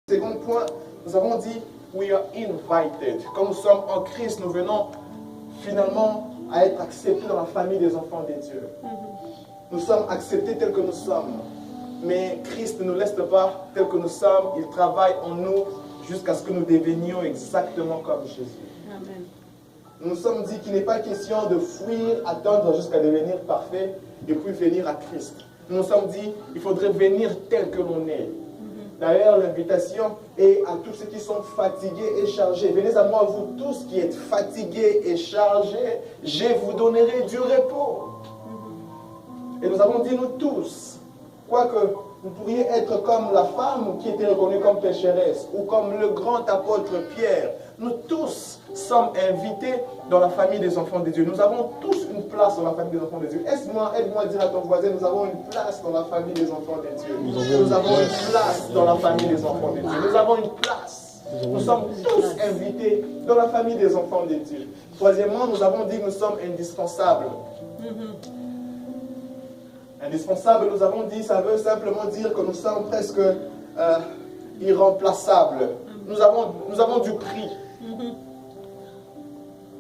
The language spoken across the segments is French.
Second point, nous avons dit we are invited. Comme nous sommes en Christ, nous venons finalement à être acceptés dans la famille des enfants de Dieu. Nous sommes acceptés tels que nous sommes. Mais Christ ne nous laisse pas tels que nous sommes. Il travaille en nous jusqu'à ce que nous devenions exactement comme Jésus. Amen. Nous nous sommes dit qu'il n'est pas question de fuir, attendre jusqu'à devenir parfait et puis venir à Christ. Nous nous sommes dit qu'il faudrait venir tel que l'on est. D'ailleurs, l'invitation est à tous ceux qui sont fatigués et chargés. Venez à moi, vous tous qui êtes fatigués et chargés, je vous donnerai du repos. Et nous avons dit, nous tous, quoique vous pourriez être comme la femme qui était reconnue comme pécheresse, ou comme le grand apôtre Pierre, nous tous sommes invités dans la famille des enfants de Dieu. Nous avons tous une place dans la famille des enfants de Dieu. Aide-moi à dire à ton voisin, nous avons une place dans la famille des enfants de Dieu. Nous avons une place dans la famille des enfants de Dieu. Nous avons une place. Nous sommes tous invités dans la famille des enfants de Dieu. Troisièmement, nous avons dit que nous sommes indispensables. Indispensable, nous avons dit, ça veut simplement dire que nous sommes presque irremplaçables. Nous avons du prix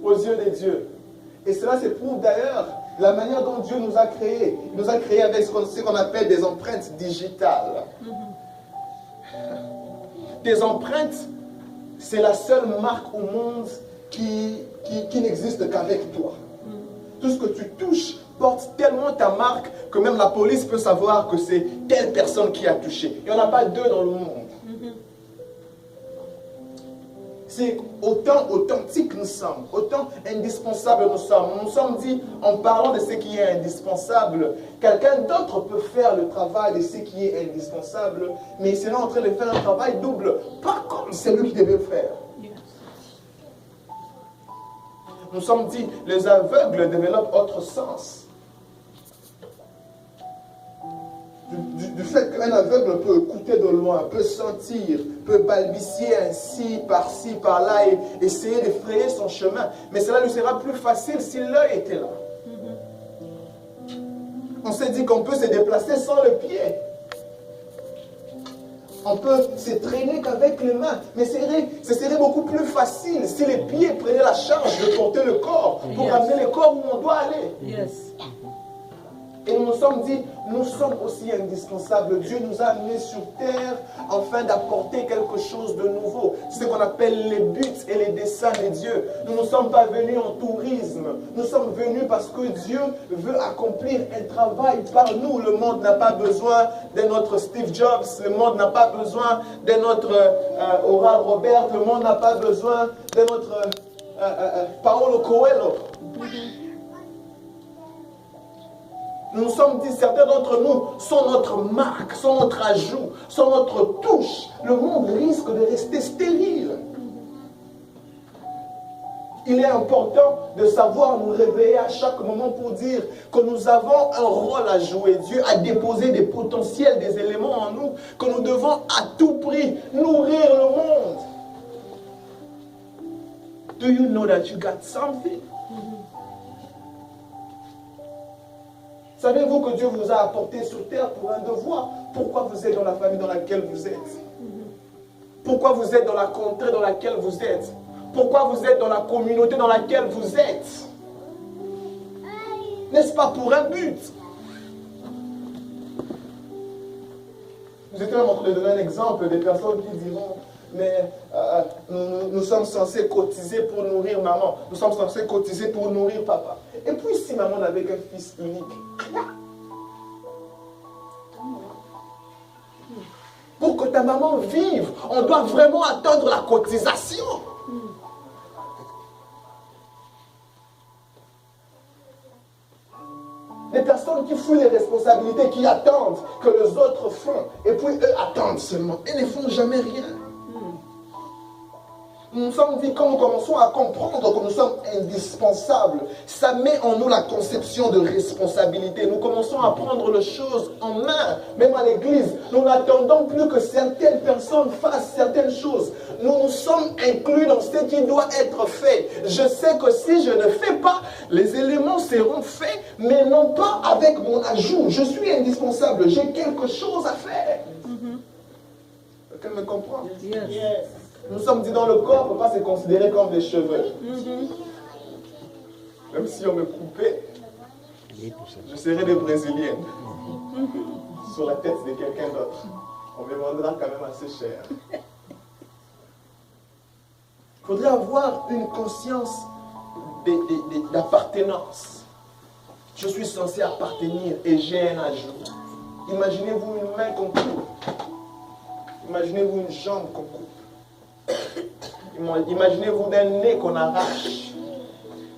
aux yeux des dieux. Et cela se prouve d'ailleurs de la manière dont Dieu nous a créés. Il nous a créés avec ce qu'on appelle des empreintes digitales. Des empreintes, c'est la seule marque au monde qui n'existe qu'avec toi. Tout ce que tu touches porte tellement ta marque que même la police peut savoir que c'est telle personne qui a touché. Il n'y en a pas deux dans le monde. C'est autant authentique nous sommes, autant indispensable nous sommes. Nous nous sommes dit, en parlant de ce qui est indispensable, quelqu'un d'autre peut faire le travail de ce qui est indispensable, mais il sera en train de faire un travail double, pas comme celui qui devait le faire. Nous sommes dit, les aveugles développent autre sens. Du fait qu'un aveugle peut écouter de loin, peut sentir, peut balbutier ainsi, par-ci, par-là, et essayer de frayer son chemin. Mais cela lui sera plus facile si l'œil était là. On s'est dit qu'on peut se déplacer sans le pied. On peut se traîner qu'avec les mains. Mais ce serait beaucoup plus facile si les pieds prenaient la charge de porter le corps pour amener le corps où on doit aller. Yes. Et nous nous sommes dit, nous sommes aussi indispensables. Dieu nous a amenés sur terre afin d'apporter quelque chose de nouveau. C'est ce qu'on appelle les buts et les desseins de Dieu. Nous ne sommes pas venus en tourisme. Nous sommes venus parce que Dieu veut accomplir un travail par nous. Le monde n'a pas besoin de notre Steve Jobs. Le monde n'a pas besoin de notre Oral Robert. Le monde n'a pas besoin de notre Paolo Coelho. Nous nous sommes dit, certains d'entre nous sont notre marque, sont notre ajout, sont notre touche. Le monde risque de rester stérile. Il est important de savoir nous réveiller à chaque moment pour dire que nous avons un rôle à jouer. Dieu a déposé des potentiels, des éléments en nous que nous devons à tout prix nourrir le monde. Do you know that you got something? Savez-vous que Dieu vous a apporté sur terre pour un devoir? Pourquoi vous êtes dans la famille dans laquelle vous êtes? Pourquoi vous êtes dans la contrée dans laquelle vous êtes? Pourquoi vous êtes dans la communauté dans laquelle vous êtes? N'est-ce pas pour un but? Vous étiez en train de donner un exemple des personnes qui diront, mais nous sommes censés cotiser pour nourrir maman. Nous sommes censés cotiser pour nourrir papa. Et puis si maman n'avait qu'un fils unique, pour que ta maman vive, on doit vraiment attendre la cotisation. Des personnes qui fuient les responsabilités, qui attendent que les autres font, et puis eux attendent seulement, et ne font jamais rien. Nous nous sommes dit, quand nous commençons à comprendre que nous sommes indispensables, ça met en nous la conception de responsabilité. Nous commençons à prendre les choses en main, même à l'église. Nous n'attendons plus que certaines personnes fassent certaines choses. Nous nous sommes inclus dans ce qui doit être fait. Je sais que si je ne fais pas, les éléments seront faits, mais non pas avec mon ajout. Je suis indispensable, j'ai quelque chose à faire. Quelqu'un me comprend? Yes. Nous sommes dit dans le corps, on ne peut pas se considérer comme des cheveux. Même si on me coupait, je serais des Brésiliennes sur la tête de quelqu'un d'autre. On me vendra quand même assez cher. Il faudrait avoir une conscience d'appartenance. Je suis censé appartenir et j'ai un ajout. Imaginez-vous une main qu'on coupe. Imaginez-vous une jambe qu'on coupe. Imaginez-vous d'un nez qu'on arrache.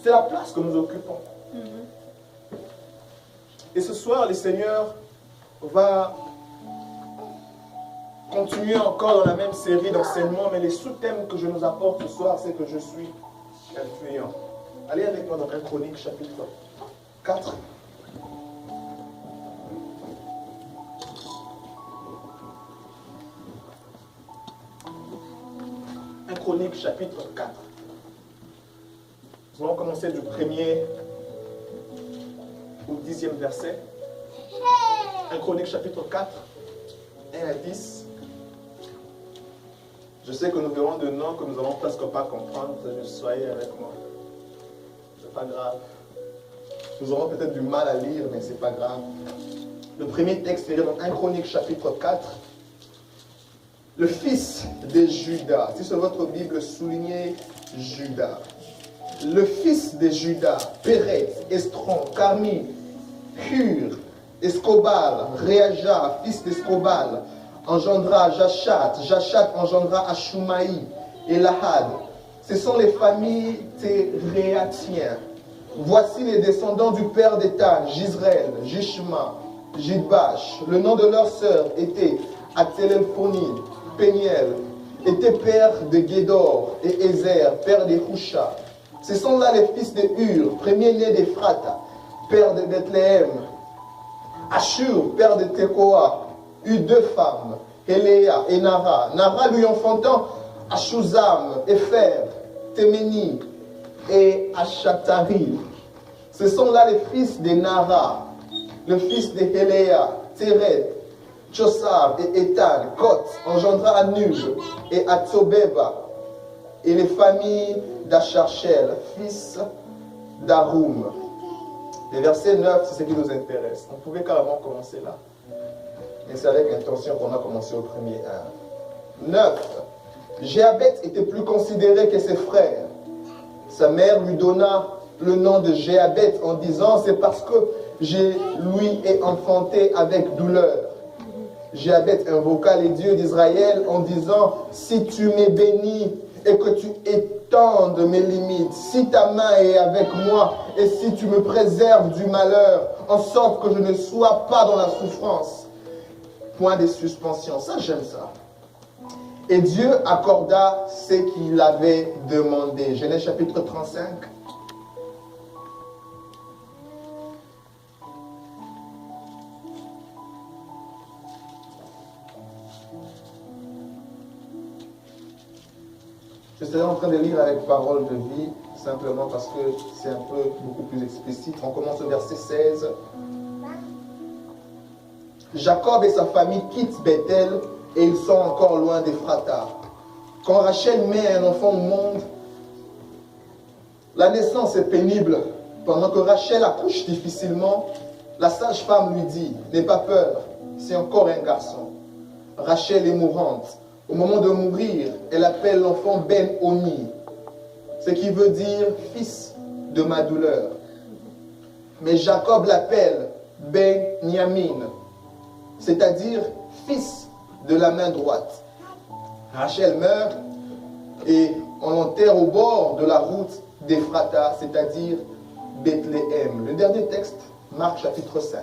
C'est la place que nous occupons. Et ce soir, le Seigneur va continuer encore dans la même série d'enseignements, mais les sous-thèmes que je nous apporte ce soir, c'est que je suis influent. Allez avec moi dans 1 Chronique, chapitre 4. Chronique, chapitre 4. Nous allons commencer du 1er au 10e verset. 1 Chronique, chapitre 4, 1 à 10. Je sais que nous verrons de noms que nous n'allons presque pas comprendre. Soyez avec moi. C'est pas grave. Nous aurons peut-être du mal à lire, mais c'est pas grave. Le premier texte est dans 1 Chronique, chapitre 4. Le fils de Juda. Si sur votre Bible, soulignez Juda. Le fils de Juda, Pérez, Estron, Carmi, Hur, Escobal, Réaja, fils d'Escobal, engendra Jachat. Jachat engendra Ashoumaï et Lahad. Ce sont les familles Téréatiens. Voici les descendants du père d'Étan, Jisraël, Jishma, Jidbash. Le nom de leur sœur était Atzelelphoni, Péniel, était père de Guédor et Ézer, père de Husha. Ce sont là les fils de Hur, premier-né d'Ephrata, père de Bethléem. Ashur, père de Tekoa, eut deux femmes, Héléa et Nara. Nara lui enfantant Ashuzam, Épher, Téméni et Achatari. Ce sont là les fils de Nara, le fils de Héléa, Téret, Tchosar et Étan. Kot engendra Anub et Atsobeba et les familles d'Acharchel, fils d'Arum. Le verset 9, c'est ce qui nous intéresse. On pouvait carrément commencer là. Mais c'est avec l'intention qu'on a commencé au premier 1. 9. Jéabeth était plus considéré que ses frères. Sa mère lui donna le nom de Jéabeth en disant, c'est parce que je lui ai enfanté avec douleur. Jéabeth invoqua les dieux d'Israël en disant, si tu m'es béni et que tu étendes mes limites, si ta main est avec moi et si tu me préserves du malheur, en sorte que je ne sois pas dans la souffrance. Point de suspension. Ça, j'aime ça. Et Dieu accorda ce qu'il avait demandé. Genèse chapitre 35. Je serai en train de lire avec parole de vie, simplement parce que c'est un peu beaucoup plus explicite. On commence au verset 16. Jacob et sa famille quittent Bethel et ils sont encore loin d'Ephrata. Quand Rachel met un enfant au monde, la naissance est pénible. Pendant que Rachel accouche difficilement, la sage-femme lui dit, n'aie pas peur, c'est encore un garçon. Rachel est mourante. Au moment de mourir, elle appelle l'enfant Ben-Oni, ce qui veut dire fils de ma douleur. Mais Jacob l'appelle Ben-Yamin, c'est-à-dire fils de la main droite. Rachel meurt et on l'enterre au bord de la route d'Ephrata, c'est-à-dire Bethléem. Le dernier texte, Marc chapitre 5.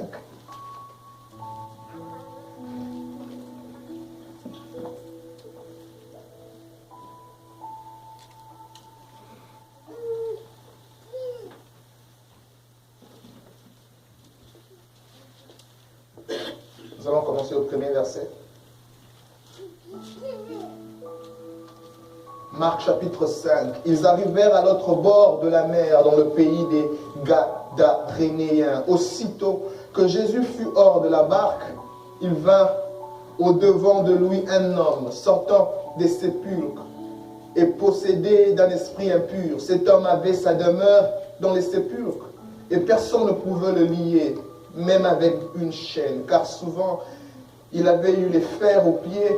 Nous allons commencer au premier verset. Marc chapitre 5. Ils arrivèrent à l'autre bord de la mer, dans le pays des Gadarénéens. Aussitôt que Jésus fut hors de la barque, il vint au-devant de lui un homme sortant des sépulcres et possédé d'un esprit impur. Cet homme avait sa demeure dans les sépulcres et personne ne pouvait le lier, même avec une chaîne, car souvent il avait eu les fers aux pieds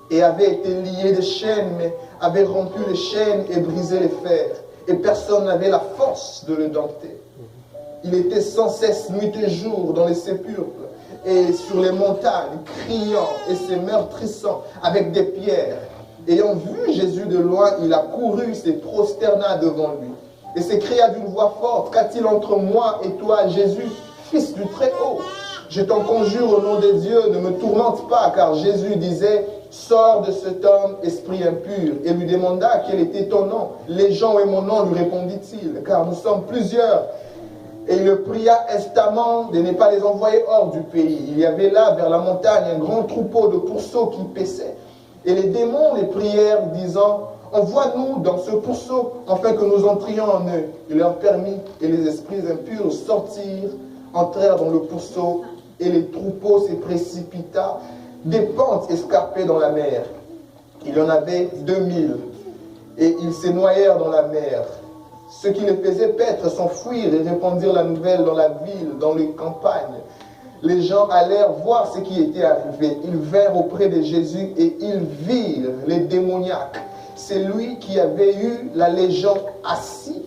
et avait été lié de chaînes, mais avait rompu les chaînes et brisé les fers, et personne n'avait la force de le dompter. Il était sans cesse nuit et jour dans les sépulcres et sur les montagnes, criant et se meurtrissant avec des pierres. Ayant vu Jésus de loin, il a couru, se prosterna devant lui et s'écria d'une voix forte: qu'a-t-il entre moi et toi, Jésus, Fils du Très-Haut? Je t'en conjure au nom de Dieu, ne me tourmente pas, car Jésus disait: sors de cet homme, esprit impur. Et lui demanda quel était ton nom. Légion est mon nom, lui répondit-il, car nous sommes plusieurs. Et il le pria instamment de ne pas les envoyer hors du pays. Il y avait là, vers la montagne, un grand troupeau de pourceaux qui paissaient. Et les démons les prièrent, disant: envoie-nous dans ce pourceau, afin que nous entrions en eux. Il leur permit, et les esprits impurs sortirent, entrèrent dans le pourceau, et les troupeaux se précipita des pentes escarpées dans la mer. Il y en avait 2000, et ils se noyèrent dans la mer. Ceux qui les faisaient paître s'enfuirent et répandirent la nouvelle dans la ville, dans les campagnes. Les gens allèrent voir ce qui était arrivé. Ils vinrent auprès de Jésus et ils virent les démoniaques. C'est lui qui avait eu la légion, assis,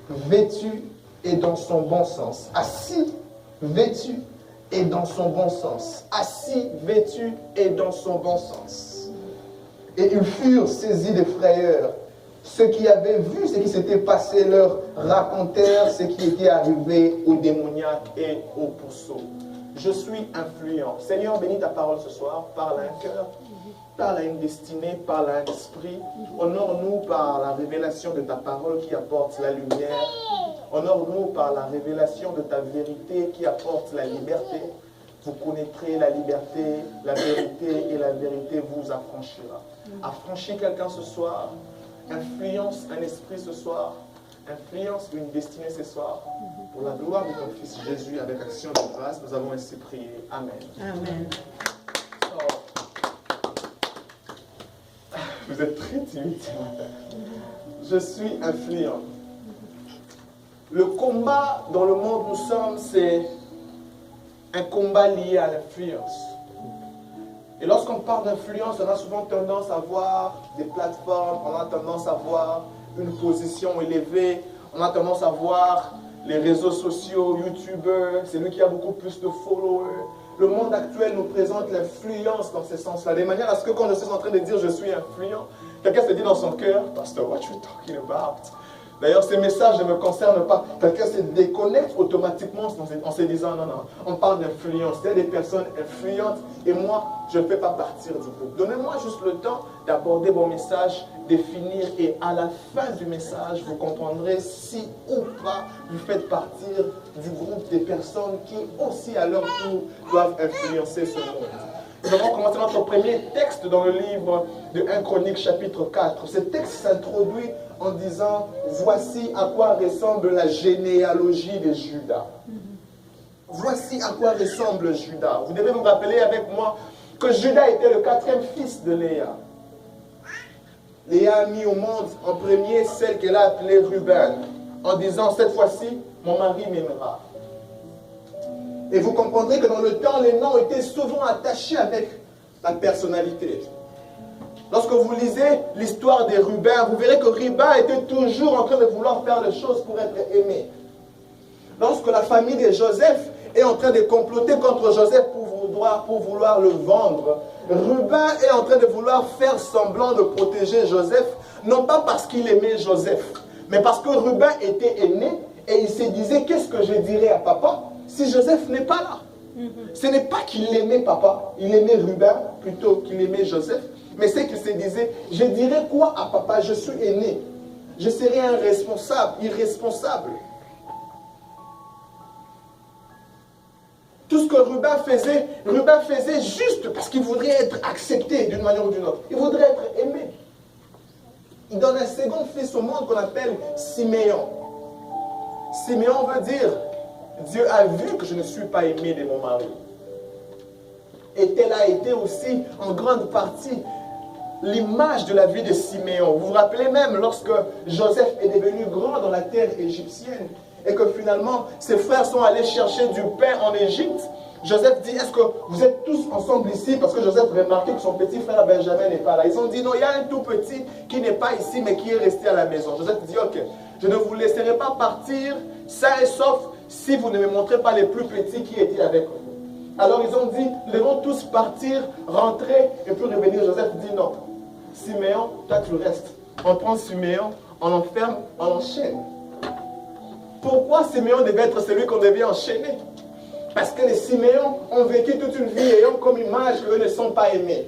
vêtu et dans son bon sens. Assis, vêtu et dans son bon sens. Assis, vêtu et dans son bon sens. Et ils furent saisis de frayeur. Ceux qui avaient vu ce qui s'était passé leur racontèrent ce qui était arrivé aux démoniaques et aux pourceaux. Je suis influent. Seigneur, bénis ta parole ce soir. Parle à un cœur, parle à une destinée, parle à un esprit. Honore-nous par la révélation de ta parole qui apporte la lumière. Honore-nous par la révélation de ta vérité qui apporte la liberté. Vous connaîtrez la liberté, la vérité, et la vérité vous affranchira. Affranchis quelqu'un ce soir. Influence un esprit ce soir. Influence une destinée ce soir. Pour la gloire de ton Fils Jésus, avec action de grâce, nous avons ainsi prié. Amen. Amen. Vous êtes très timide ce matin. Je suis influent. Le combat dans le monde où nous sommes, c'est un combat lié à l'influence. Et lorsqu'on parle d'influence, on a souvent tendance à voir des plateformes, on a tendance à voir une position élevée, on a tendance à voir les réseaux sociaux, YouTubeurs, c'est lui qui a beaucoup plus de followers. Le monde actuel nous présente l'influence dans ce sens-là, de manière à ce que quand je suis en train de dire je suis influent, quelqu'un se dit dans son cœur: Pastor, what you talking about? D'ailleurs, ces messages ne me concernent pas. Quelqu'un se déconnecte automatiquement en se disant: non, non, on parle d'influence. Il y a des personnes influentes et moi, je ne fais pas partir du groupe. Donnez-moi juste le temps d'aborder vos messages, de finir, et à la fin du message, vous comprendrez si ou pas vous faites partir du groupe des personnes qui aussi à leur tour doivent influencer ce monde. Nous allons commencer notre premier texte dans le livre de 1 Chroniques chapitre 4. Ce texte s'introduit en disant: voici à quoi ressemble la généalogie de Judas. Voici à quoi ressemble Judas. Vous devez vous rappeler avec moi que Judas était le 4e fils de Léa. Léa a mis au monde en premier celle qu'elle a appelée Ruben, en disant: cette fois-ci, mon mari m'aimera. Et vous comprendrez que dans le temps, les noms étaient souvent attachés avec la personnalité. Lorsque vous lisez l'histoire des Ruben, vous verrez que Ruben était toujours en train de vouloir faire les choses pour être aimé. Lorsque la famille de Joseph est en train de comploter contre Joseph pour vouloir le vendre, Ruben est en train de vouloir faire semblant de protéger Joseph, non pas parce qu'il aimait Joseph, mais parce que Ruben était aîné et il se disait: qu'est-ce que je dirais à papa si Joseph n'est pas là? Ce n'est pas qu'il aimait papa, il aimait Ruben plutôt qu'il aimait Joseph, mais c'est qu'il se disait: je dirais quoi à papa? Je suis aîné, je serai un responsable, irresponsable. Tout ce que Ruben faisait juste parce qu'il voudrait être accepté d'une manière ou d'une autre. Il voudrait être aimé. Il donne un second fils au monde qu'on appelle Siméon. Siméon veut dire: Dieu a vu que je ne suis pas aimé de mon mari. Et telle a été aussi en grande partie l'image de la vie de Siméon. Vous vous rappelez même lorsque Joseph est devenu grand dans la terre égyptienne et que finalement ses frères sont allés chercher du pain en Égypte. Joseph dit, est-ce que vous êtes tous ensemble ici? Parce que Joseph remarquait que son petit frère Benjamin n'est pas là. Ils ont dit, non, il y a un tout petit qui n'est pas ici, mais qui est resté à la maison. Joseph dit, ok, je ne vous laisserai pas partir sain et sauf si vous ne me montrez pas les plus petits qui étaient avec vous. Alors ils ont dit, nous devons tous partir, rentrer, et puis revenir. Joseph dit, non, Siméon, toi tu restes. On prend Siméon, on l'enferme, on l'enchaîne. Pourquoi Siméon devait être celui qu'on devait enchaîner? Parce que les Siméons ont vécu toute une vie ayant comme image qu'eux ne sont pas aimés.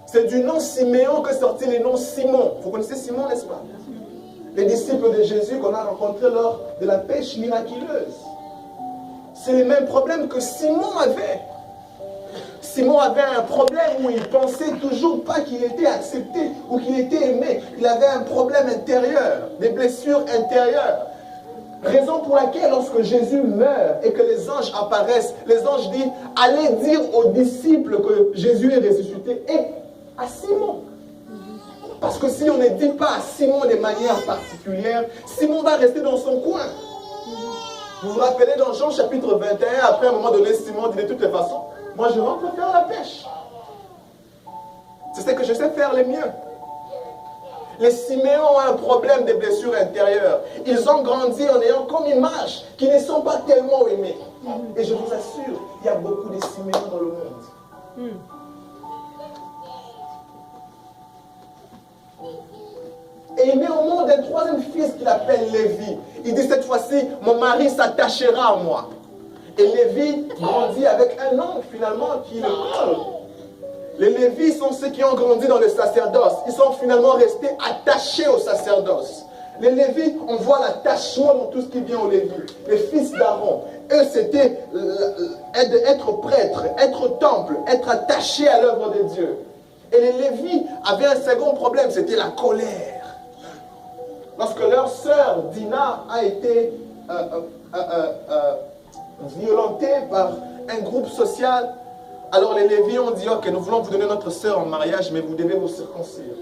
C'est du nom Siméon que sortit le nom Simon. Vous connaissez Simon, n'est-ce pas? Les disciples de Jésus qu'on a rencontrés lors de la pêche miraculeuse. C'est le même problème que Simon avait. Simon avait un problème où il pensait toujours pas qu'il était accepté ou qu'il était aimé. Il avait un problème intérieur, des blessures intérieures. Raison pour laquelle lorsque Jésus meurt et que les anges apparaissent, les anges disent, allez dire aux disciples que Jésus est ressuscité et à Simon. Parce que si on ne dit pas à Simon de manière particulière, Simon va rester dans son coin. Vous vous rappelez dans Jean chapitre 21, après un moment donné, Simon dit de toutes les façons, moi je rentre faire la pêche. C'est ce que je sais faire le mieux. Les Siméons ont un problème de blessures intérieures. Ils ont grandi en ayant comme image qu'ils ne sont pas tellement aimés. Et je vous assure, il y a beaucoup de Siméons dans le monde. Et il met au monde un troisième fils qu'il appelle Lévi. Il dit cette fois-ci, mon mari s'attachera à moi. Et Lévi grandit avec un homme finalement qui le colle. Les Lévis sont ceux qui ont grandi dans le sacerdoce. Ils sont finalement restés attachés au sacerdoce. Les Lévis, on voit l'attachement dans tout ce qui vient aux Lévis. Les fils d'Aaron, eux, c'était être prêtre, être temple, être attaché à l'œuvre de Dieu. Et les Lévis avaient un second problème, c'était la colère. Lorsque leur sœur Dina a été violentée par un groupe social, alors les Lévites ont dit, ok, nous voulons vous donner notre sœur en mariage, mais vous devez vous circoncire.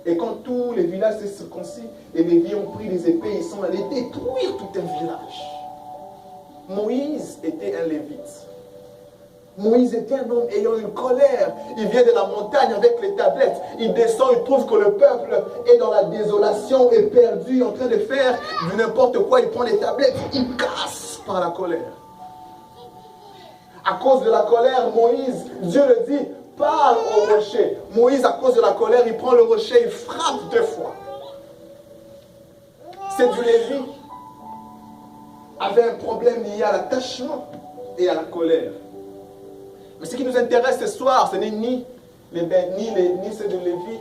Et quand tous les villages se circoncis, les Lévites ont pris des épées, ils sont allés détruire tout un village. Moïse était un Lévite. Moïse était un homme ayant une colère. Il vient de la montagne avec les tablettes. Il descend, il trouve que le peuple est dans la désolation, est perdu, en train de faire du n'importe quoi. Il prend les tablettes, il casse par la colère. À cause de la colère, Moïse, Dieu le dit, parle au rocher. Moïse, à cause de la colère, il prend le rocher, il frappe 2 fois. C'est du Lévi. Avait un problème lié à l'attachement et à la colère. Mais ce qui nous intéresse ce soir, ce n'est ni ceux de Lévi,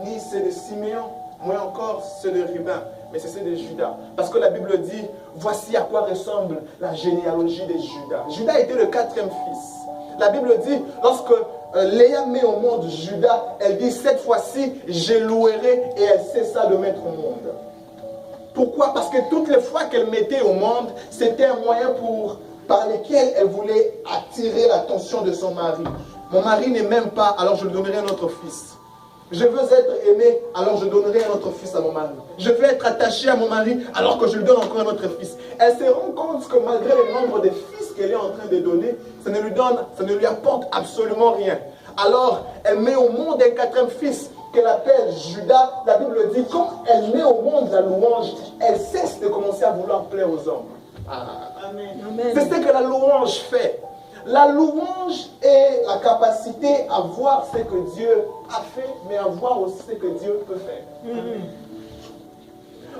ni ceux de Siméon, moins encore ceux de Ruben, mais c'est ceux de Judas. Parce que la Bible dit, voici à quoi ressemble la généalogie de Judas. Judas était le 4e fils. La Bible dit, lorsque Léa met au monde Judas, elle dit, cette fois-ci, je louerai, et elle cessa de mettre au monde. Pourquoi? Parce que toutes les fois qu'elle mettait au monde, c'était un moyen par lequel elle voulait attirer l'attention de son mari. Mon mari ne m'aime pas, alors je lui donnerai un autre fils. Je veux être aimé, alors je donnerai un autre fils à mon mari. Je veux être attaché à mon mari, alors que je lui donne encore un autre fils. Elle se rend compte que malgré le nombre de fils qu'elle est en train de donner, ça ne lui apporte absolument rien. Alors, elle met au monde un 4e fils qu'elle appelle Judas. La Bible dit, quand elle met au monde la louange, elle cesse de commencer à vouloir plaire aux hommes. Amen. C'est ce que la louange fait. La louange est la capacité à voir ce que Dieu a fait, mais à voir aussi ce que Dieu peut faire.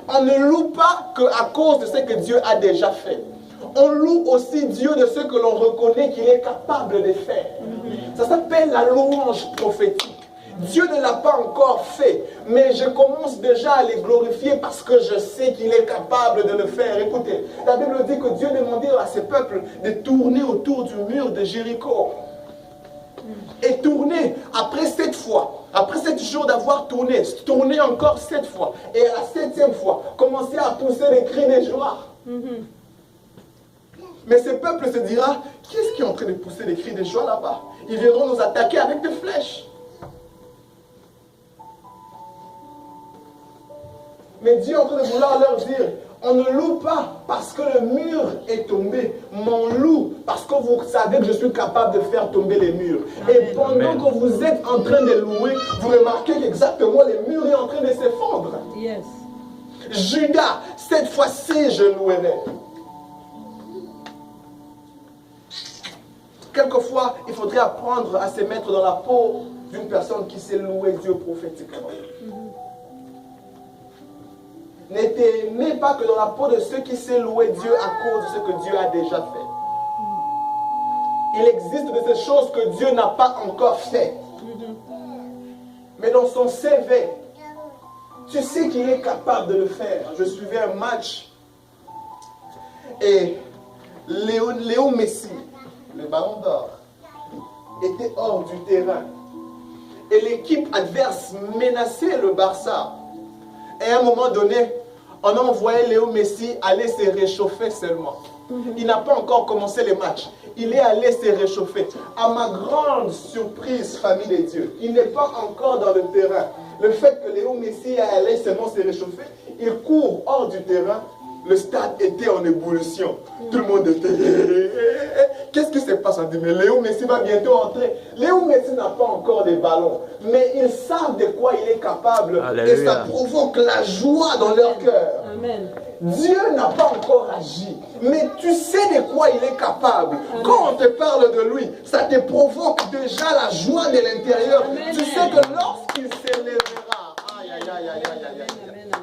On ne loue pas qu'à cause de ce que Dieu a déjà fait. On loue aussi Dieu de ce que l'on reconnaît qu'il est capable de faire. Ça s'appelle la louange prophétique. Dieu ne l'a pas encore fait, mais je commence déjà à les glorifier parce que je sais qu'il est capable de le faire. Écoutez, la Bible dit que Dieu demandait à ses peuples de tourner autour du mur de Jéricho. Et tourner après 7 fois, après 7 jours d'avoir tourné, tourner encore 7 fois. Et à la 7e fois, commencer à pousser des cris de joie. Mais ce peuple se dira, qu'est-ce qui est en train de pousser des cris de joie là-bas? Ils viendront nous attaquer avec des flèches. Mais Dieu est en train de vouloir leur dire, on ne loue pas parce que le mur est tombé, mais on loue parce que vous savez que je suis capable de faire tomber les murs. Amen. Et pendant que vous êtes en train de louer, vous remarquez qu'exactement les murs sont en train de s'effondrer. Yes. Judas, cette fois-ci je louerai. Quelquefois, il faudrait apprendre à se mettre dans la peau d'une personne qui sait louer Dieu prophétiquement. N'aimez pas que dans la peau de ceux qui sait louer Dieu à cause de ce que Dieu a déjà fait. Il existe de ces choses que Dieu n'a pas encore fait. Mais dans son CV, tu sais qu'il est capable de le faire. Je suivais un match et Léo Messi, le ballon d'or, était hors du terrain. Et l'équipe adverse menaçait le Barça. Et à un moment donné, on a envoyé Léo Messi aller se réchauffer seulement. Il n'a pas encore commencé le match. Il est allé se réchauffer. À ma grande surprise, famille de Dieu, il n'est pas encore dans le terrain. Le fait que Léo Messi est allé seulement se réchauffer, il court hors du terrain. Le stade était en ébullition. Tout le monde était... Qu'est-ce qui se passe? On dit, mais Léo Messi va bientôt entrer. Léo Messi n'a pas encore de ballon. Mais ils savent de quoi il est capable. Alléluia. Et ça provoque la joie dans leur cœur. Amen. Dieu n'a pas encore agi. Mais tu sais de quoi il est capable. Amen. Quand on te parle de lui, ça te provoque déjà la joie de l'intérieur. Tu sais que lorsqu'il s'élèvera, aïe, aïe, aïe, aïe, aïe, aïe.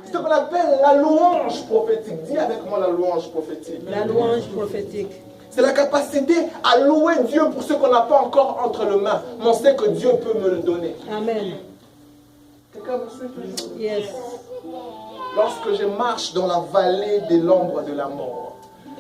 C'est ce qu'on appelle la louange prophétique. Dis avec moi la louange prophétique. La louange prophétique. C'est la capacité à louer Dieu pour ce qu'on n'a pas encore entre les mains. Mais on sait que Dieu peut me le donner. Amen. Quelqu'un me suit toujours? Yes. Lorsque je marche dans la vallée de l'ombre de la mort,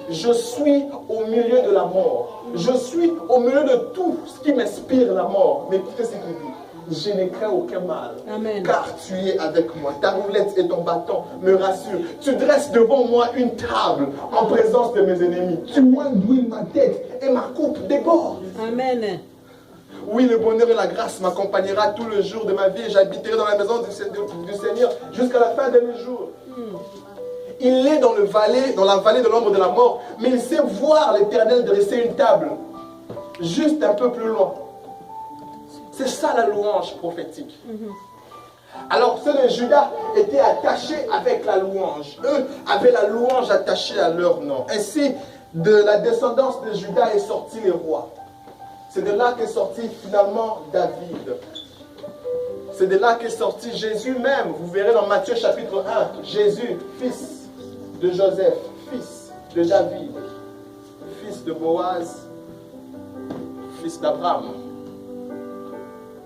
je suis au milieu de la mort. Je suis au milieu de tout ce qui m'inspire la mort. Mais écoutez ce qu'il dit. Je ne crains aucun mal. Amen. Car tu es avec moi. Ta roulette et ton bâton me rassurent. Tu dresses devant moi une table en présence de mes ennemis. Tu oignes ma tête et ma coupe déborde. Amen. Oui, le bonheur et la grâce m'accompagnera tout le jour de ma vie et j'habiterai dans la maison du Seigneur jusqu'à la fin de mes jours. Il est dans la vallée de l'ombre de la mort, mais il sait voir l'Éternel dresser une table juste un peu plus loin. C'est ça la louange prophétique. Alors ceux de Judas étaient attachés avec la louange. Eux avaient la louange attachée à leur nom. Ainsi, de la descendance de Judas est sorti les rois. C'est de là qu'est sorti finalement David. C'est de là qu'est sorti Jésus même. Vous verrez dans Matthieu chapitre 1, Jésus, fils de Joseph, fils de David, fils de Boaz, fils d'Abraham.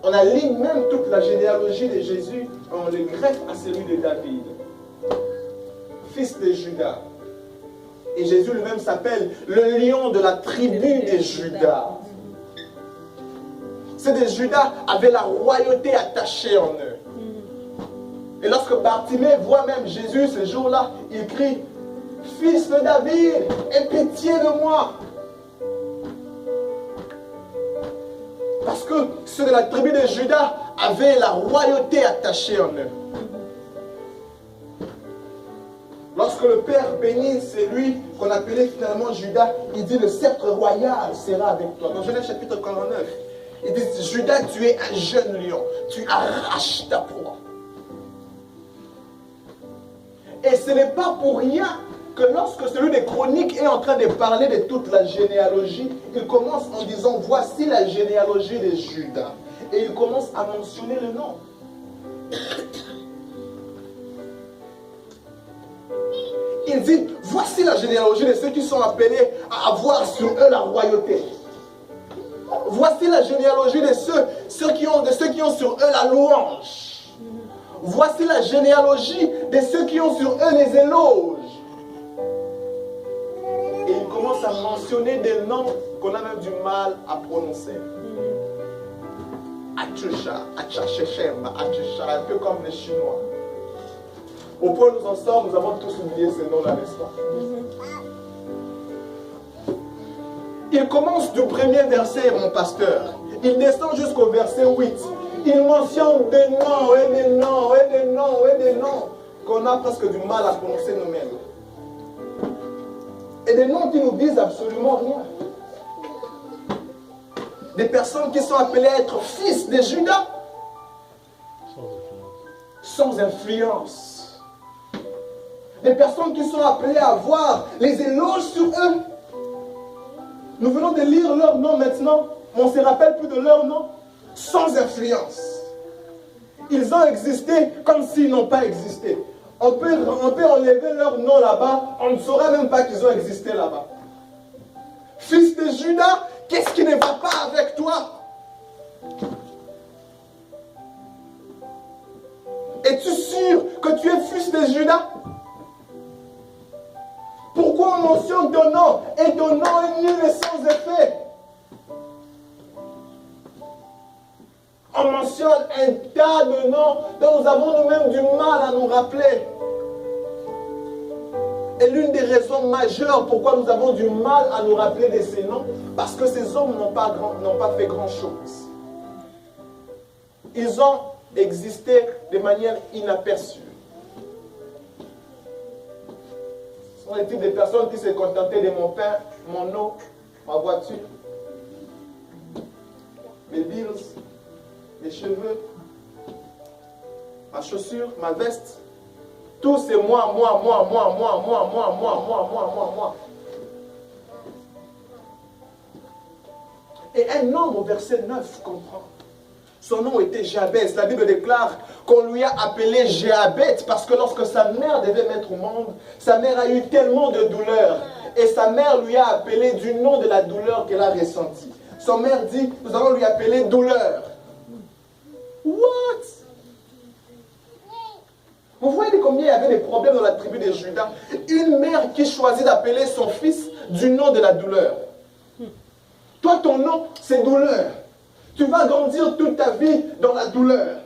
On aligne même toute la généalogie de Jésus, on le greffe à celui de David, fils de Judas. Et Jésus lui-même s'appelle le lion de la tribu de Judas. Ces des Judas avaient la royauté attachée en eux. Et lorsque Bartimée voit même Jésus ce jour-là, il crie « Fils de David, aie pitié de moi !» Parce que ceux de la tribu de Judas avaient la royauté attachée en eux. Lorsque le Père bénit celui qu'on appelait finalement Judas, il dit le sceptre royal sera avec toi. Dans Genèse chapitre 49, il dit Judas, tu es un jeune lion, tu arraches ta proie. Et ce n'est pas pour rien que lorsque celui des Chroniques est en train de parler de toute la généalogie, il commence en disant voici la généalogie de Judas. Et il commence à mentionner le nom. Il dit voici la généalogie de ceux qui sont appelés à avoir sur eux la royauté. Voici la généalogie de ceux qui ont sur eux la louange. Voici la généalogie de ceux qui ont sur eux les éloges. Et il commence à mentionner des noms qu'on a même du mal à prononcer. Atchusha, Atchachechem, Atchusha, un peu comme les Chinois. Au point où nous en sommes, nous avons tous oublié ces noms-là, n'est-ce pas? Il commence du premier verset, mon pasteur. Il descend jusqu'au verset 8. Il mentionne des noms, et des noms, et des noms, et des noms, qu'on a presque du mal à prononcer nous-mêmes. Et des noms qui nous disent absolument rien. Des personnes qui sont appelées à être fils de Judas. Sans influence. Des personnes qui sont appelées à avoir les éloges sur eux. Nous venons de lire leur nom maintenant. On ne se rappelle plus de leur nom. Sans influence. Ils ont existé comme s'ils n'ont pas existé. On peut enlever leur nom là-bas. On ne saura même pas qu'ils ont existé là-bas. Fils de Judas, qu'est-ce qui ne va pas avec toi? Es-tu sûr que tu es fils de Judas? Pourquoi on mentionne ton nom et ton nom est nul et sans effet? On mentionne un tas de noms dont nous avons nous-mêmes du mal à nous rappeler. Et l'une des raisons majeures pourquoi nous avons du mal à nous rappeler de ces noms, parce que ces hommes n'ont pas fait grand-chose. Ils ont existé de manière inaperçue. Ce sont les types de personnes qui se contentaient de mon pain, mon eau, ma voiture, mes bills, mes cheveux, ma chaussure, ma veste. Tout c'est moi. Et un homme au verset 9 comprend. Son nom était Jabez. La Bible déclare qu'on lui a appelé Jéabeth parce que lorsque sa mère devait mettre au monde, sa mère a eu tellement de douleur. Et sa mère lui a appelé du nom de la douleur qu'elle a ressentie. Son mère dit, nous allons lui appeler douleur. What? Vous voyez combien il y avait des problèmes dans la tribu de Judas? Une mère qui choisit d'appeler son fils du nom de la douleur. Toi, ton nom, c'est douleur. Tu vas grandir toute ta vie dans la douleur.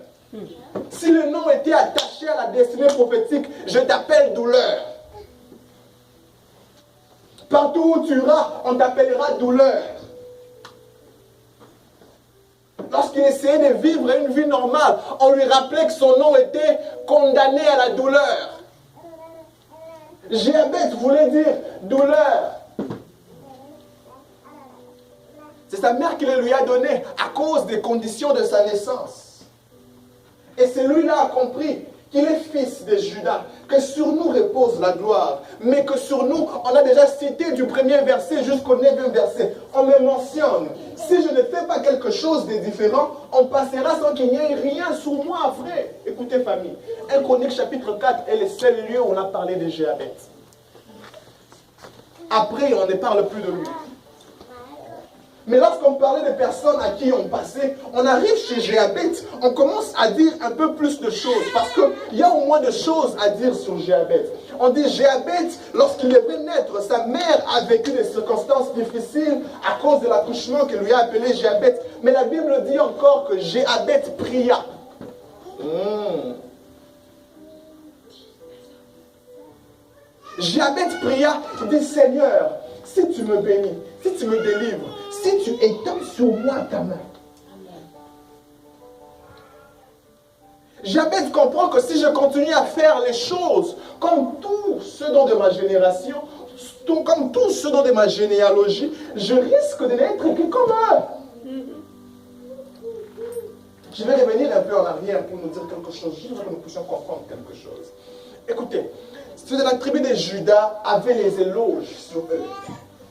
Si le nom était attaché à la destinée prophétique, je t'appelle douleur. Partout où tu iras, on t'appellera douleur. Lorsqu'il essayait de vivre une vie normale, on lui rappelait que son nom était condamné à la douleur. Jéabeth voulait dire douleur. C'est sa mère qui le lui a donné à cause des conditions de sa naissance. Et celui-là a compris qu'il est fils de Judas, que sur nous repose la gloire, mais que sur nous, on a déjà cité du premier verset jusqu'au 9e verset. On me mentionne, si je ne fais pas quelque chose de différent, on passera sans qu'il n'y ait rien sur moi, frère. Écoutez, famille, 1 Chronique chapitre 4 est le seul lieu où on a parlé de Jéabeth. Après, on ne parle plus de lui. Mais lorsqu'on parlait des personnes à qui on passait, on arrive chez Jéabeth, on commence à dire un peu plus de choses, parce qu'il y a au moins de choses à dire sur Jéabeth. On dit Jéabeth, lorsqu'il devait naître, sa mère a vécu des circonstances difficiles à cause de l'accouchement que lui a appelé Jéabeth. Mais la Bible dit encore que Jéabeth pria. Jéabeth pria, il dit Seigneur, si tu me bénis, si tu me délivres, si tu étends sur moi ta main. Jéabeth comprend que si je continue à faire les choses comme tous ceux de ma génération, comme tous ceux de ma généalogie, je risque de n'être que comme eux. Je vais revenir un peu en arrière pour nous dire quelque chose, juste pour que nous puissions comprendre quelque chose. Écoutez, ceux de la tribu de Judas avaient les éloges sur eux.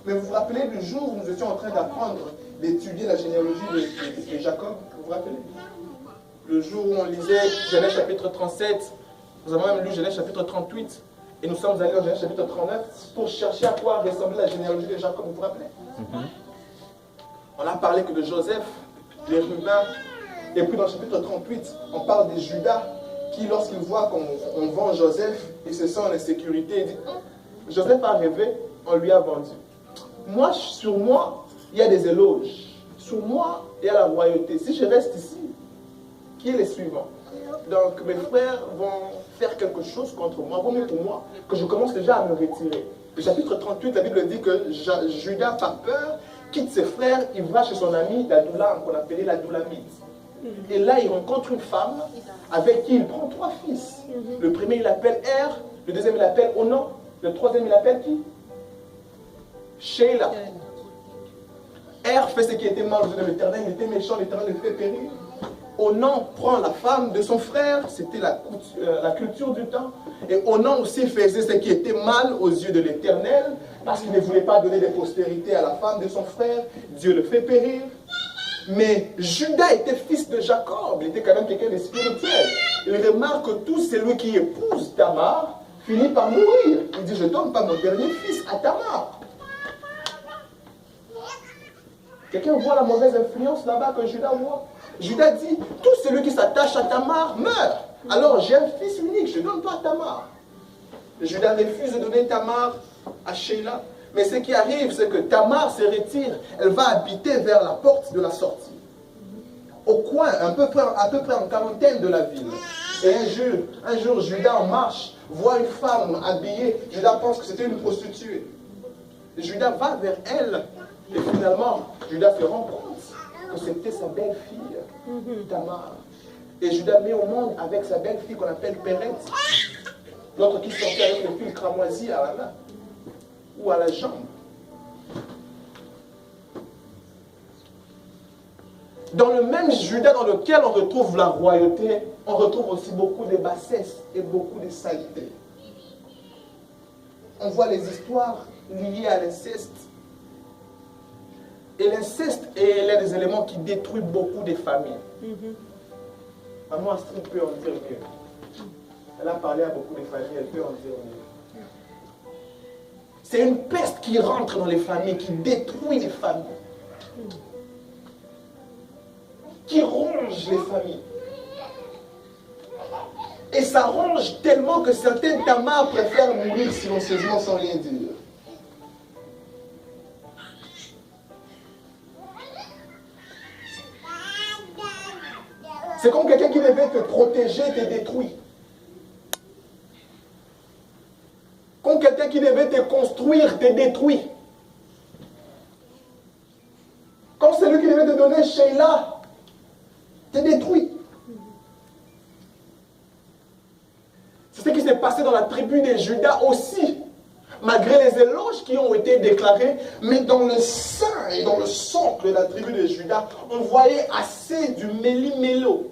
Mais vous vous rappelez du jour où nous étions en train d'apprendre, d'étudier la généalogie de Jacob? Vous vous rappelez? Le jour où on lisait Genèse chapitre 37, nous avons même lu Genèse chapitre 38, et nous sommes allés au Genèse chapitre 39 pour chercher à quoi ressemblait la généalogie de Jacob, vous vous rappelez? On a parlé que de Joseph, les Rubens, et puis dans le chapitre 38, on parle des Judas, qui lorsqu'ils voient qu'on vend Joseph, ils se sentent en insécurité, ils disent, Joseph a rêvé, on lui a vendu. Moi, sur moi, il y a des éloges. Sur moi, il y a la royauté. Si je reste ici, qui est le suivant? Donc, mes frères vont faire quelque chose contre moi, vaut mieux pour moi, que je commence déjà à me retirer. Le chapitre 38, la Bible dit que Judas, par peur quitte ses frères, il va chez son ami l'Adoulam, qu'on appelait l'Adoulamite. Et là, il rencontre une femme avec qui il prend 3 fils. Le premier, il l'appelle Er, le deuxième, il l'appelle Onan, le troisième, il l'appelle qui? Sheila. Er fait ce qui était mal aux yeux de l'Éternel, il était méchant, l'Éternel le fait périr. Onan prend la femme de son frère, c'était la culture du temps. Et Onan aussi faisait ce qui était mal aux yeux de l'Éternel, parce qu'il ne voulait pas donner de postérité à la femme de son frère. Dieu le fait périr. Mais Judas était fils de Jacob, il était quand même quelqu'un de spirituel. Il remarque que tout celui qui épouse Tamar finit par mourir. Il dit, je ne donne pas mon dernier fils à Tamar. Quelqu'un voit la mauvaise influence là-bas que Judas voit? Judas dit, tout celui qui s'attache à Tamar meurt. Alors j'ai un fils unique, je ne donne pas à Tamar. Judas refuse de donner Tamar à Sheila. Mais ce qui arrive, c'est que Tamar se retire, elle va habiter vers la porte de la sortie. Au coin, à peu près en quarantaine de la ville. Et un jour, Judas en marche, voit une femme habillée. Judas pense que c'était une prostituée. Judas va vers elle. Et finalement, Judas se rend compte que c'était sa belle-fille, Tamar. Et Judas met au monde avec sa belle-fille qu'on appelle Péret. L'autre qui sortait avec le fil cramoisi à la main ou à la jambe. Dans le même Judas dans lequel on retrouve la royauté, on retrouve aussi beaucoup de bassesse et beaucoup de saleté. On voit les histoires liées à l'inceste. Et l'inceste est l'un des éléments qui détruit beaucoup de familles. Maman Astrid peut en dire mieux. Elle a parlé à beaucoup de familles, elle peut en dire mieux. C'est une peste qui rentre dans les familles, qui détruit les familles. Qui ronge les familles. Et ça ronge tellement que certaines Tamars préfèrent mourir silencieusement sans rien dire. C'est comme quelqu'un qui devait te protéger, te détruit. Comme quelqu'un qui devait te construire, te détruit. Comme celui qui devait te donner Sheila, te détruit. C'est ce qui s'est passé dans la tribu de Judas aussi. Malgré les éloges qui ont été déclarés, mais dans le sein et dans le socle de la tribu de Judas, on voyait assez du méli-mélo.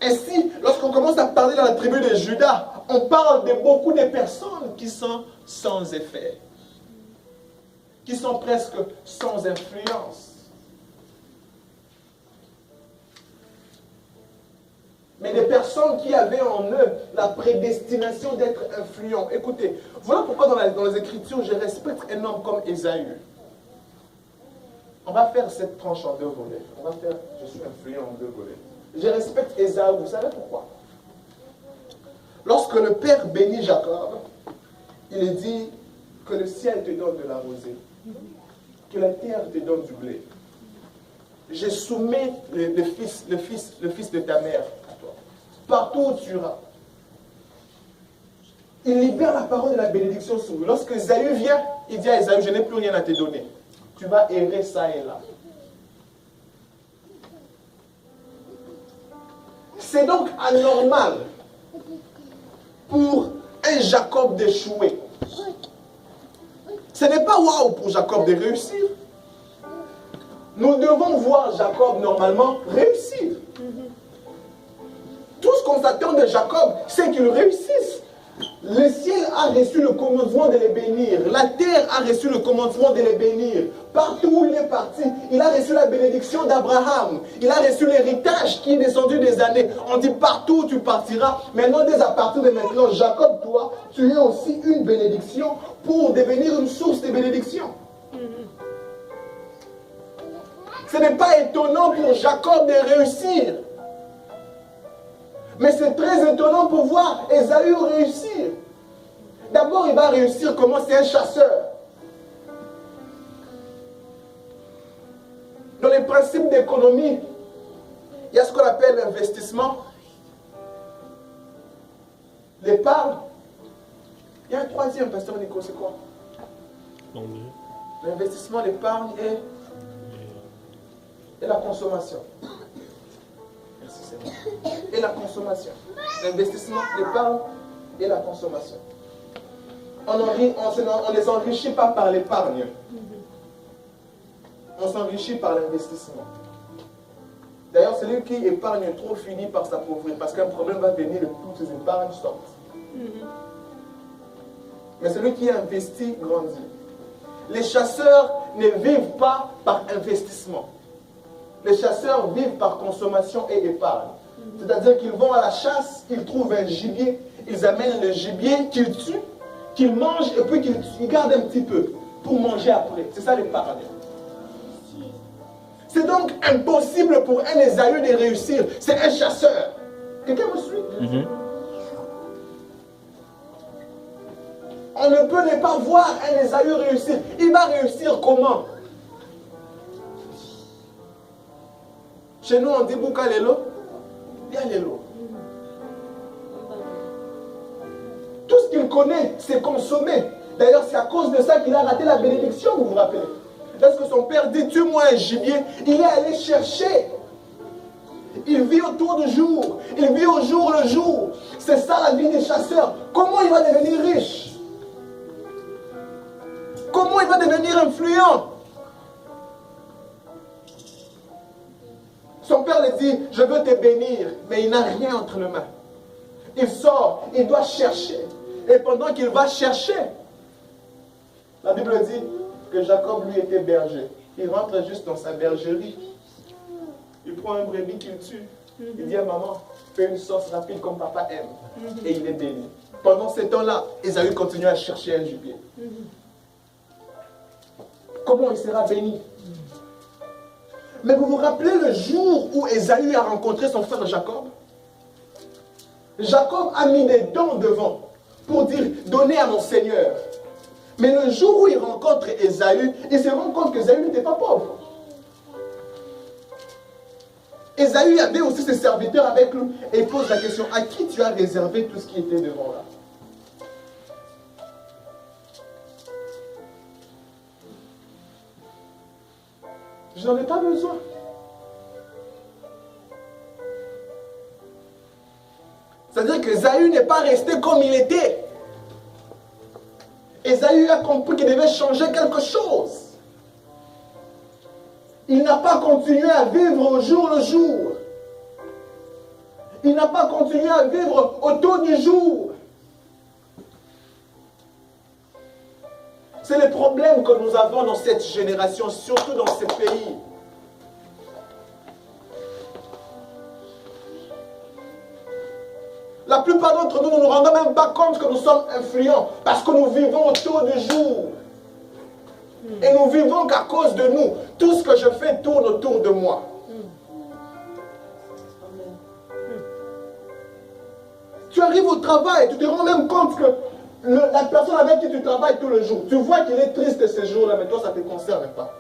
Ainsi, lorsqu'on commence à parler dans la tribu de Judas, on parle de beaucoup de personnes qui sont sans effet, qui sont presque sans influence. Mais des personnes qui avaient en eux la prédestination d'être influents. Écoutez, voilà pourquoi dans les Écritures, je respecte un homme comme Ésaü. On va faire cette tranche en 2 volets. On va faire, je suis influent en 2 volets. Je respecte Ésaü, vous savez pourquoi? Lorsque le Père bénit Jacob, il dit que le ciel te donne de la rosée, que la terre te donne du blé. Je soumets le fils de ta mère à toi. Partout où tu iras. Il libère la parole de la bénédiction sur lui. Lorsque Ésaü vient, il dit à Ésaü, je n'ai plus rien à te donner. Tu vas errer ça et là. C'est donc anormal pour un Jacob d'échouer. Ce n'est pas waouh pour Jacob de réussir. Nous devons voir Jacob normalement réussir. Tout ce qu'on s'attend de Jacob, c'est qu'il réussisse. Le ciel a reçu le commandement de les bénir. La terre a reçu le commandement de les bénir. Partout où il est parti, il a reçu la bénédiction d'Abraham. Il a reçu l'héritage qui est descendu des années. On dit partout où tu partiras. Maintenant, dès à partir de maintenant, Jacob, toi, tu es aussi une bénédiction pour devenir une source de bénédiction. Ce n'est pas étonnant pour Jacob de réussir. Mais c'est très étonnant pour voir Ésaü réussir. D'abord, il va réussir comment? C'est un chasseur. Dans les principes d'économie, il y a ce qu'on appelle l'investissement, l'épargne. Il y a un troisième, pasteur Nico, c'est quoi? L'investissement, l'épargne et la consommation. Merci Seigneur. Et la consommation. L'investissement, l'épargne et la consommation. On ne les enrichit pas par l'épargne. On s'enrichit par l'investissement. D'ailleurs, celui qui épargne trop finit par s'appauvrir parce qu'un problème va venir et toutes ses épargnes sortent. Mais celui qui investit grandit. Les chasseurs ne vivent pas par investissement. Les chasseurs vivent par consommation et épargne. C'est-à-dire qu'ils vont à la chasse, ils trouvent un gibier, ils amènent le gibier qu'ils tuent, qu'ils mangent et puis qu'ils gardent un petit peu pour manger après. C'est ça l'épargne. C'est donc impossible pour un Ésaü de réussir. C'est un chasseur. Quelqu'un me suit? On ne peut ne pas voir un Ésaü réussir. Il va réussir comment? Chez nous, on dit Boukalelo. Bialelo. Tout ce qu'il connaît, c'est consommer. D'ailleurs, c'est à cause de ça qu'il a raté la bénédiction, vous vous rappelez? Lorsque son père dit, tue-moi un gibier, il est allé chercher. Il vit autour du jour. Il vit au jour le jour. C'est ça la vie des chasseurs. Comment il va devenir riche? Comment il va devenir influent? Son père lui dit, je veux te bénir, mais il n'a rien entre les mains. Il sort, il doit chercher. Et pendant qu'il va chercher, la Bible dit que Jacob lui était berger. Il rentre juste dans sa bergerie. Il prend un brebis qu'il tue. Il dit à maman, fais une sauce rapide comme papa aime. Et il est béni. Pendant ce temps-là, Ésaü continue à chercher un gibier. Comment il sera béni? Mais vous vous rappelez le jour où Ésaü a rencontré son frère Jacob? Jacob a mis des dons devant pour dire, donnez à mon Seigneur. Mais le jour où il rencontre Ésaü, il se rend compte qu'Ésaü n'était pas pauvre. Ésaü avait aussi ses serviteurs avec lui et il pose la question, à qui tu as réservé tout ce qui était devant là? Je n'en ai pas besoin. C'est-à-dire que Ésaü n'est pas resté comme il était. Ésaü a compris qu'il devait changer quelque chose. Il n'a pas continué à vivre au jour le jour. Il n'a pas continué à vivre autour du jour. C'est le problème que nous avons dans cette génération, surtout dans ce pays. La plupart d'entre nous ne nous rendons même pas compte que nous sommes influents parce que nous vivons autour du jour. Et nous vivons qu'à cause de nous. Tout ce que je fais tourne autour de moi. Tu arrives au travail, tu te rends même compte que la personne avec qui tu travailles tout le jour, tu vois qu'il est triste ce jour-là, mais toi ça ne te concerne pas.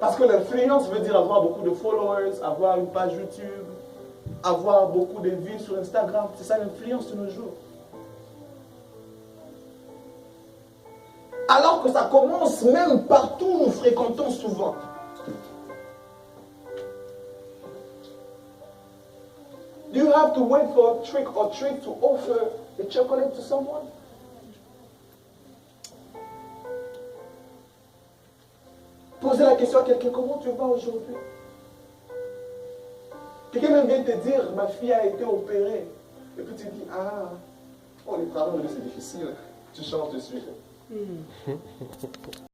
Parce que l'influence veut dire avoir beaucoup de followers, avoir une page YouTube, avoir beaucoup de vues sur Instagram. C'est ça l'influence de nos jours. Alors que ça commence même partout où nous fréquentons souvent. Do you have to wait for a trick or treat to offer a chocolate to someone? Poser la question à quelqu'un, comment tu vas aujourd'hui? Quelqu'un même vient te dire, ma fille a été opérée. Et puis tu dis, ah, oh les parents, c'est difficile. Tu changes de sujet.